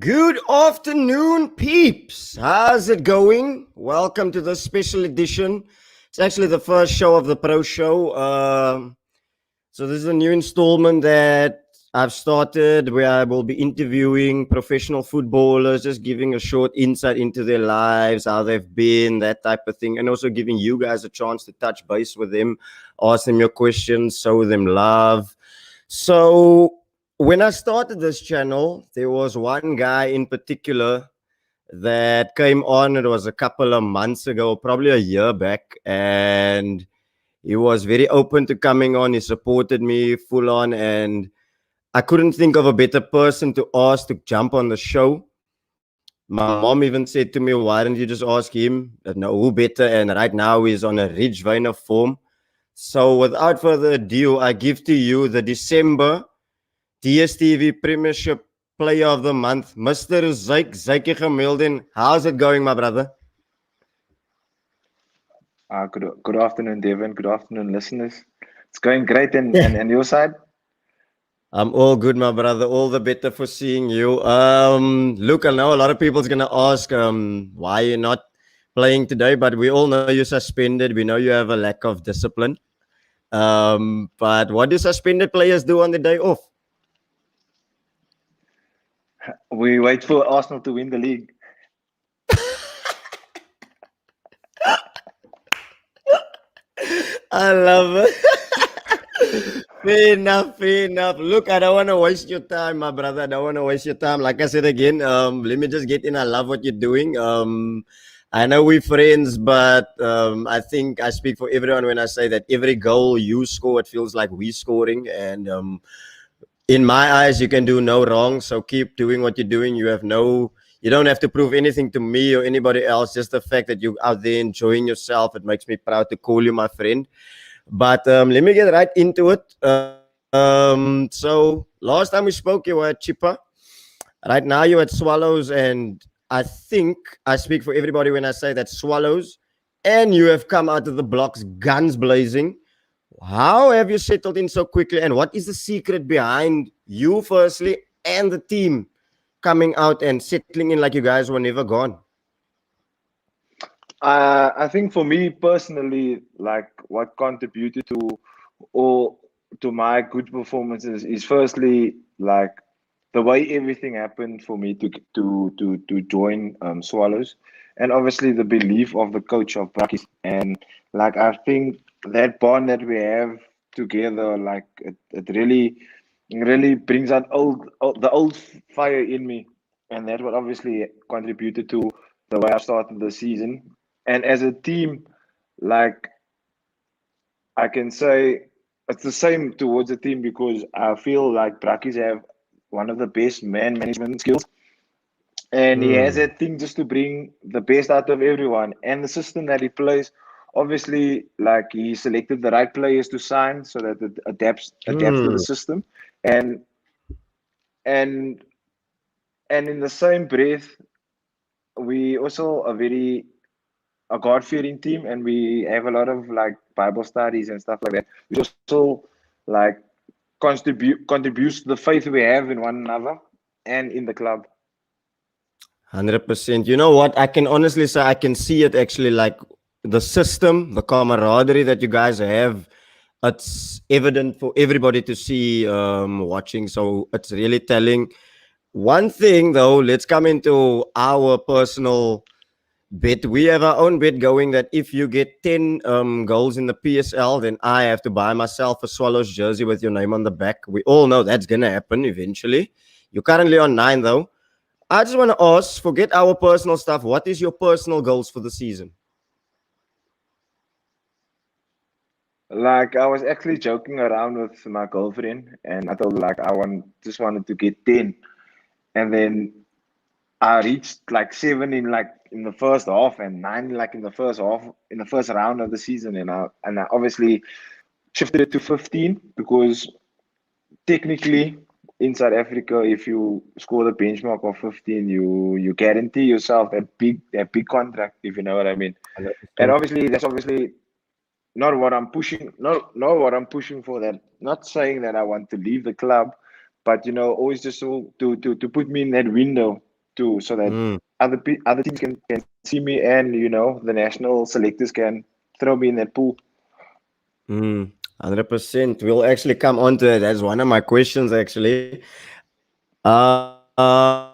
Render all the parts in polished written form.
Good afternoon, peeps. How's it going? Welcome to this special edition. It's actually the first show of the Pro Show. So this is a new installment that I've started where I will be interviewing professional footballers, just giving a short insight into their lives, how they've been, that type of thing, and also giving you guys a chance to touch base with them, ask them your questions, show them love. So when I started this channel, there was one guy in particular that came on. It was a couple of months ago, probably a year back, and he was very open to coming on. He supported me full on, and I couldn't think of a better person to ask to jump on the show. My mom even said to me, "Why don't you just ask him? No, who better?" And right now he's on a rich vein of form. So without further ado, I give to you the December DSTV Premiership Player of the Month, Mr. Ruzaigh Gamildien. How's it going, my brother? Good afternoon, Devin. Good afternoon, listeners. It's going great, and your side? I'm all good, my brother. All the better for seeing you. Look, I know a lot of people's gonna ask why you're not playing today, but we all know you're suspended. We know you have a lack of discipline. But what do suspended players do on the day off? We wait for Arsenal to win the league. I love it. Fair enough, fair enough. Look, I don't want to waste your time, my brother. I don't want to waste your time. Like I said again, let me just get in. I love what you're doing. I know we're friends, but I think I speak for everyone when I say that every goal you score, it feels like we're scoring. And in my eyes, you can do no wrong. So keep doing what you're doing. You don't have to prove anything to me or anybody else. Just the fact that you're out there enjoying yourself, it makes me proud to call you my friend. But let me get right into it. So last time we spoke, you were at Chippa. Right now, you're at Swallows, and I think I speak for everybody when I say that Swallows, and you have come out of the blocks guns blazing. How have you settled in so quickly, and what is the secret behind you, firstly, and the team coming out and settling in like you guys were never gone? I think for me personally, like what contributed to my good performances is firstly like the way everything happened for me to join Swallows, and obviously the belief of the coach of Brackies, and like I think that bond that we have together, like it really brings out the old fire in me, and that what obviously contributed to the way I started the season. And as a team, like I can say it's the same towards the team because I feel like Brackies have one of the best man management skills. And he has that thing just to bring the best out of everyone. And the system that he plays, obviously, like he selected the right players to sign so that it adapts to the system. And and and in the same breath, we also a God-fearing team, and we have a lot of like Bible studies and stuff like that, which also like contributes to the faith we have in one another and in the club. 100%. You know what? I can honestly say I can see it actually, like the system, the camaraderie that you guys have. It's evident for everybody to see watching. So it's really telling. One thing though, let's come into our personal bet. We have our own bet going that if you get 10 goals in the PSL, then I have to buy myself a Swallows jersey with your name on the back. We all know that's going to happen eventually. You're currently on 9 though. I just want to ask, forget our personal stuff. What is your personal goals for the season? Like I was actually joking around with my girlfriend, and I told her like just wanted to get 10, and then I reached like 7 in the first half and 9 like in the first round of the season, and I obviously shifted it to 15 because technically in South Africa, if you score the benchmark of 15, you guarantee yourself that big contract, if you know what I mean. And obviously that's obviously not what I'm pushing, not what I'm pushing for. That not saying that I want to leave the club, but always just to put me in that window so that other teams can see me, and the national selectors can throw me in that pool. 100%. We'll actually come on to that. That's one of my questions, actually. Look, I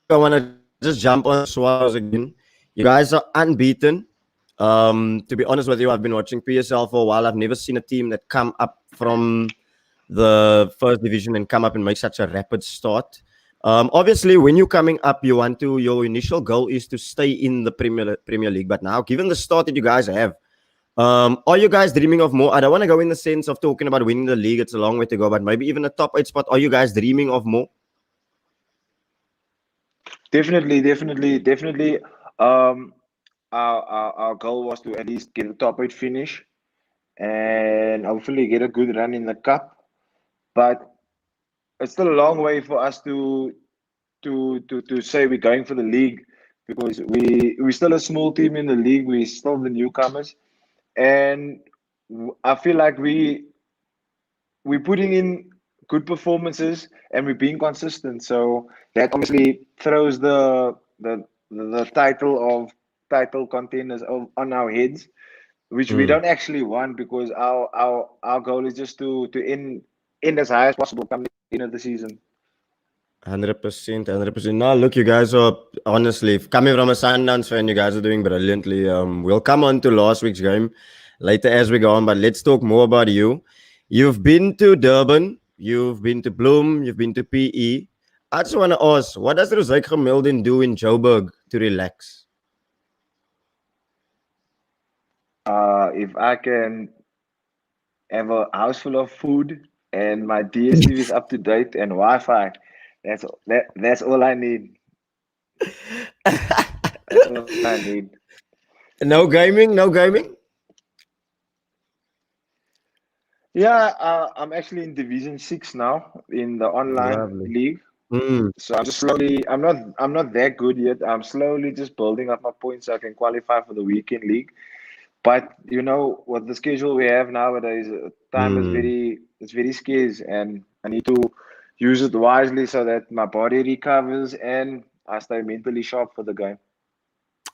want to just jump on the Swallows again. You guys are unbeaten. To be honest with you, I've been watching PSL for a while. I've never seen a team that come up from the first division and come up and make such a rapid start. Obviously, when you're coming up, your initial goal is to stay in the Premier League. But now, given the start that you guys have, are you guys dreaming of more? I don't want to go in the sense of talking about winning the league. It's a long way to go, but maybe even a top 8 spot. Are you guys dreaming of more? Definitely. Our goal was to at least get a top 8 finish and hopefully get a good run in the cup. But it's still a long way for us to say we're going for the league, because we're still a small team in the league. We're still the newcomers, and I feel like we're putting in good performances and we're being consistent. So that obviously throws the title contenders on our heads, which we don't actually want, because our goal is just to end as high as possible come the end of the season. 100%. No, look, you guys are honestly coming from a Sundowns fan. You guys are doing brilliantly. We'll come on to last week's game later as we go on, but let's talk more about you. You've been to Durban, you've been to Bloem, you've been to PE. I just want to ask, what does Ruzaigh Gamildien do in Joburg to relax? If I can have a house full of food and my DSTV is up to date and Wi-Fi, that's all I need. That's all I need. No gaming. Yeah, I'm actually in Division 6 now in the online league. So I'm just slowly. I'm not that good yet. I'm slowly just building up my points so I can qualify for the weekend league. But with the schedule we have nowadays, time is very scarce, and I need to use it wisely so that my body recovers and I stay mentally sharp for the game.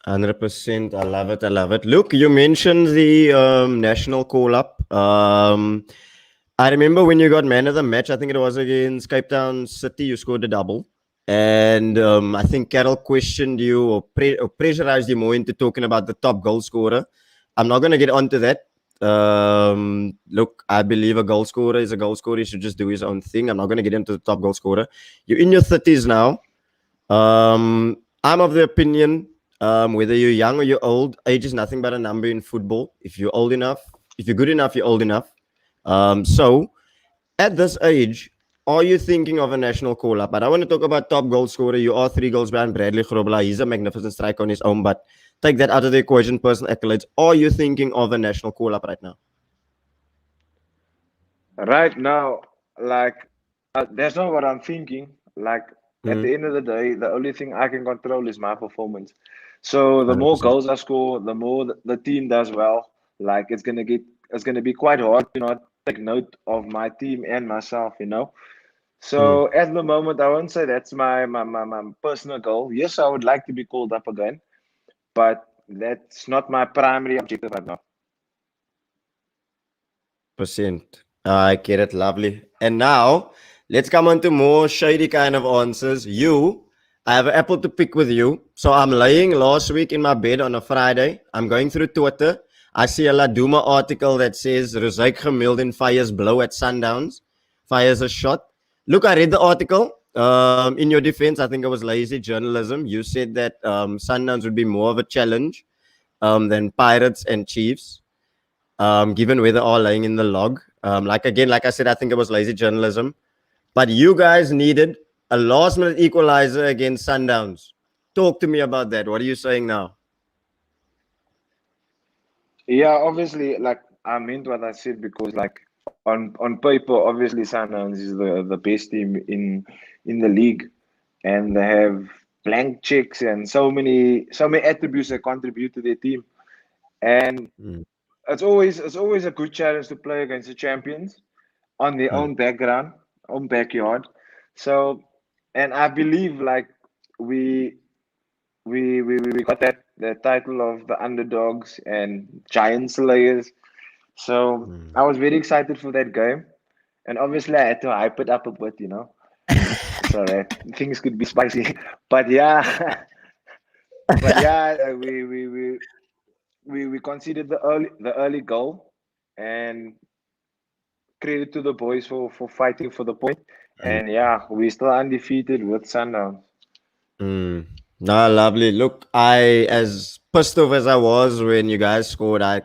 100%. I love it. Look, you mentioned the national call-up. I remember when you got man of the match, I think it was against Cape Town City, you scored a double. And I think Carol questioned you or pressurized you more into talking about the top goal scorer. I'm not going to get onto that. Look, I believe a goal scorer is a goal scorer. He should just do his own thing. I'm not going to get into the top goal scorer. You're in your 30s now. I'm of the opinion, whether you're young or you're old, age is nothing but a number in football. If you're old enough, if you're good enough, you're old enough. So at this age, are you thinking of a national call-up? But I want to talk about top goal scorer. You are 3 goals behind Bradley Grobler. He's a magnificent striker on his own, but take that out of the equation, personal accolades. Are you thinking of a national call-up right now? Right now, that's not what I'm thinking. At the end of the day, the only thing I can control is my performance. So the more 100%. goals I score, the more the team does well. It's gonna be quite hard to not take note of my team and myself. So at the moment, I won't say that's my personal goal. Yes, I would like to be called up again, but that's not my primary objective right now. Percent. I get it, lovely. And now let's come on to more shady kind of answers. I have an apple to pick with you. So I'm laying last week in my bed on a Friday. I'm going through Twitter. I see a Laduma article that says Ruzaigh Gamildien fires blow at Sundowns, fires a shot. Look, I read the article. In your defense, I think it was lazy journalism. You said that Sundowns would be more of a challenge than Pirates and Chiefs. Given where they are laying in the log. Like I said, I think it was lazy journalism. But you guys needed a last-minute equalizer against Sundowns. Talk to me about that. What are you saying now? Yeah, obviously, I meant what I said, because on paper, obviously Sundowns is the best team in the league, and they have blank checks and so many attributes that contribute to their team. And it's always a good challenge to play against the champions on their own backyard. So, and I believe we we got that title of the underdogs and giant slayers. So I was very excited for that game, and obviously I had to hype it up a bit, so that things could be spicy. But yeah, but yeah, we conceded the early goal, and credit to the boys for fighting for the point. And yeah, we're still undefeated with Sundowns. Mm. No, lovely. Look, I as pissed off as I was when you guys scored, I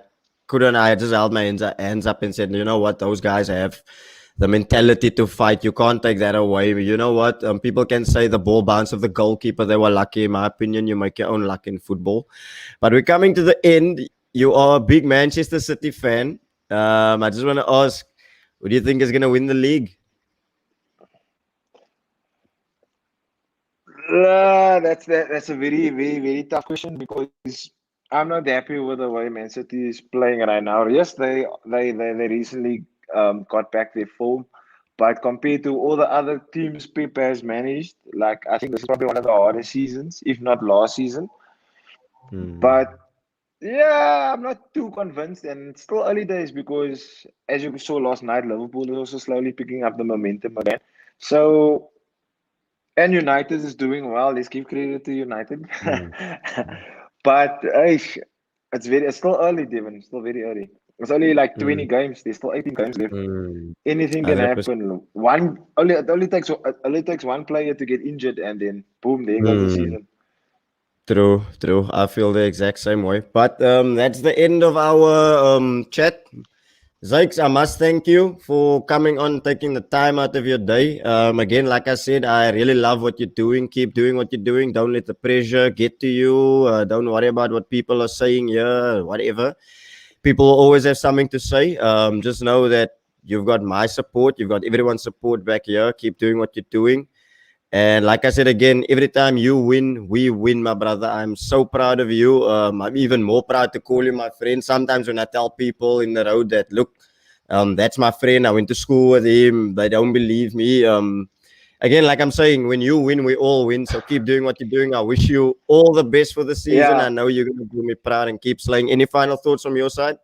just held my hands up and said, you know what, those guys have the mentality to fight. You can't take that away. You know what? People can say the ball bounced off the goalkeeper. They were lucky. In my opinion, you make your own luck in football. But we're coming to the end. You are a big Manchester City fan. I just want to ask, who do you think is going to win the league? That's a very tough question because I'm not happy with the way Man City is playing right now. Yes, they recently got back their form, but compared to all the other teams Pep has managed, like I think this is probably one of the hardest seasons, if not last season. But yeah, I'm not too convinced, and it's still early days because as you saw last night, Liverpool is also slowly picking up the momentum again. So and United is doing well. Let's give credit to United. Mm. But it's still early, Devin. Still very early. It's only like 20 Mm. games. There's still 18 games left. Mm. Anything can 100%. happen. It only takes one player to get injured, and then boom, there goes the Mm. season. True, true. I feel the exact same way. But that's the end of our chat. Zykes, I must thank you for coming on, taking the time out of your day. Again, like I said, I really love what you're doing. Keep doing what you're doing. Don't let the pressure get to you. Don't worry about what people are saying here, whatever. People will always have something to say. Just know that you've got my support. You've got everyone's support back here. Keep doing what you're doing. And like I said again, every time you win, we win, my brother. I'm so proud of you. I'm even more proud to call you my friend. Sometimes when I tell people in the road that, look, that's my friend. I went to school with him. They don't believe me. Again, like I'm saying, when you win, we all win. So keep doing what you're doing. I wish you all the best for the season. I Yeah, know you're going to do me proud and keep slaying. Any final thoughts from your side?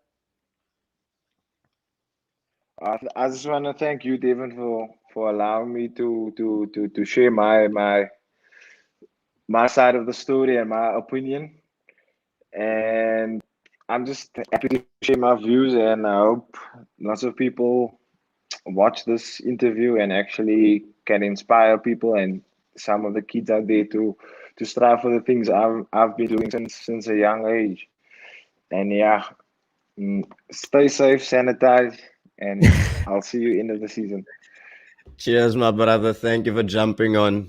I just want to thank you, Devin, for allowing me to share my side of the story and my opinion. And I'm just happy to share my views, and I hope lots of people watch this interview and actually can inspire people and some of the kids out there to strive for the things I've been doing since a young age. And yeah, stay safe, sanitize, and I'll see you end of the season. Cheers, my brother. Thank you for jumping on.